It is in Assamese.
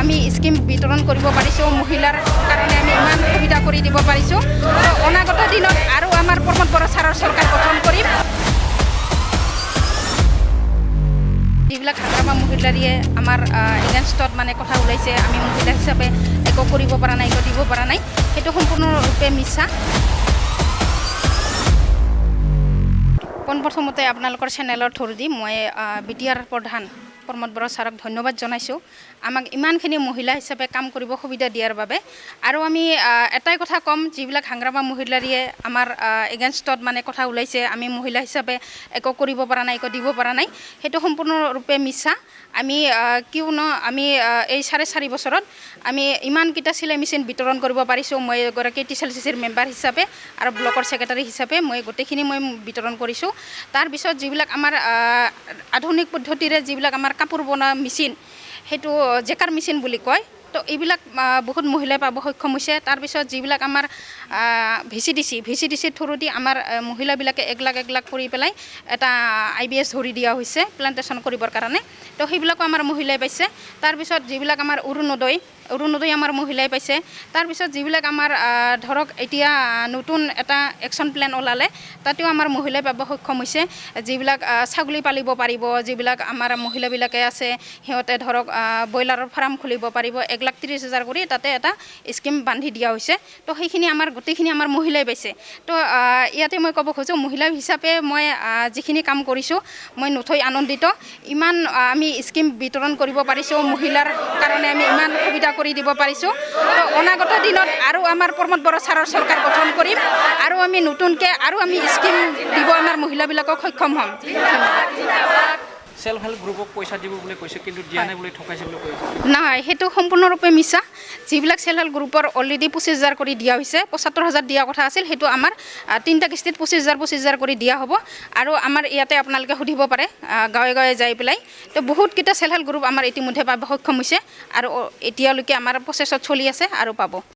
আমি স্কিম বিতৰণ কৰিব পাৰিছোঁ মহিলাৰ কাৰণে আমি ইমান সুবিধা কৰি দিব পাৰিছোঁ অনাগত দিনত আৰু আমাৰ প্ৰমোদ বড়ো ছাৰৰ চৰকাৰ গঠন কৰিম যিবিলাক হাগ্ৰামা মহিলাৰীয়ে আমাৰ এগেইনষ্টত মানে কথা ওলাইছে আমি মহিলা হিচাপে একো কৰিব পৰা নাই একো দিব পৰা নাই সেইটো সম্পূৰ্ণৰূপে মিছা পোনপ্ৰথমতে আপোনালোকৰ চেনেলৰ থ্ৰু দি মই Btr প্ৰধান প্ৰমোদ বড়ো ছাৰক ধন্যবাদ জনাইছোঁ আমাক ইমানখিনি মহিলা হিচাপে কাম কৰিব সুবিধা দিয়াৰ বাবে আৰু আমি এটাই কথা ক'ম যিবিলাক হাগ্ৰামা মহিলাৰীয়ে আমাৰ এগেইনষ্টত মানে কথা ওলাইছে আমি মহিলা হিচাপে একো কৰিব পৰা নাই একো দিব পৰা নাই সেইটো সম্পূৰ্ণৰূপে মিছা আমি কিয়নো আমি এই 4.5 বছৰত আমি ইমানকেইটা চিলাই মেচিন বিতৰণ কৰিব পাৰিছোঁ মই এগৰাকী TCLCCৰ মেম্বাৰ হিচাপে আৰু ব্লকৰ ছেক্ৰেটাৰী হিচাপে মই গোটেইখিনি মই বিতৰণ কৰিছোঁ তাৰপিছত যিবিলাক আমাৰ আধুনিক পদ্ধতিৰে যিবিলাক আমাৰ কাপোৰ বনোৱা মেচিন সেইটো জেকাৰ মেচিন বুলি কয় তো এইবিলাক বহুত মহিলাই পাব সক্ষম হৈছে তাৰপিছত যিবিলাক আমাৰ VCDC থ্ৰু দি আমাৰ মহিলাবিলাকে 1 লাখ কৰি পেলাই এটা IBS ধৰি দিয়া হৈছে প্লান্টেশ্যন কৰিবৰ কাৰণে তো সেইবিলাকো আমাৰ মহিলাই পাইছে তাৰপিছত যিবিলাক আমাৰ অৰুণোদয় আমাৰ মহিলাই পাইছে তাৰপিছত যিবিলাক আমাৰ ধৰক এতিয়া নতুন এটা একশ্যন প্লেন ওলালে তাতেও আমাৰ মহিলাই পাব সক্ষম হৈছে যিবিলাক ছাগলী পালিব পাৰিব যিবিলাক আমাৰ মহিলাবিলাকে আছে সিহঁতে ধৰক ব্ৰইলাৰৰ ফাৰ্ম খুলিব পাৰিব 1,30,000 কৰি তাতে এটা স্কিম বান্ধি দিয়া হৈছে তো সেইখিনি আমাৰ গোটেইখিনি আমাৰ মহিলাই পাইছে তো ইয়াতে মই ক'ব খোজোঁ মহিলা হিচাপে মই যিখিনি কাম কৰিছোঁ মই নথৈ আনন্দিত ইমান আমি স্কিম বিতৰণ কৰিব পাৰিছোঁ মহিলাৰ কাৰণে আমি ইমান সুবিধা কৰি দিব পাৰিছোঁ তো অনাগত দিনত আৰু আমাৰ প্ৰমোদ বড়ো ছাৰৰ চৰকাৰ গঠন কৰিম আৰু আমি নতুনকৈ আৰু আমি স্কিম দিব আমাৰ মহিলাবিলাকক সক্ষম হ'ম সেলফ হেল্প গ্ৰুপক পইচা দিব বুলি কৈছে কিন্তু দিয়া নাই বুলি ঠকাইছে বুলি কৈছে নহয় সেইটো সম্পূৰ্ণৰূপে মিছা যিবিলাক সেলফ হেল্প গ্ৰুপৰ অলৰেডি 25,000 কৰি দিয়া হৈছে 75,000 দিয়া কথা আছিল সেইটো আমাৰ 3টা কিস্তিত 25,000 কৰি দিয়া হ'ব আৰু আমাৰ ইয়াতে আপোনালোকে সুধিব পাৰে গাঁৱে যাই পেলাই তো বহুতকেইটা সেলফ হেল্প গ্ৰুপ আমাৰ ইতিমধ্যে পাব সক্ষম হৈছে আৰু এতিয়ালৈকে আমাৰ প্ৰচেছত চলি আছে আৰু পাব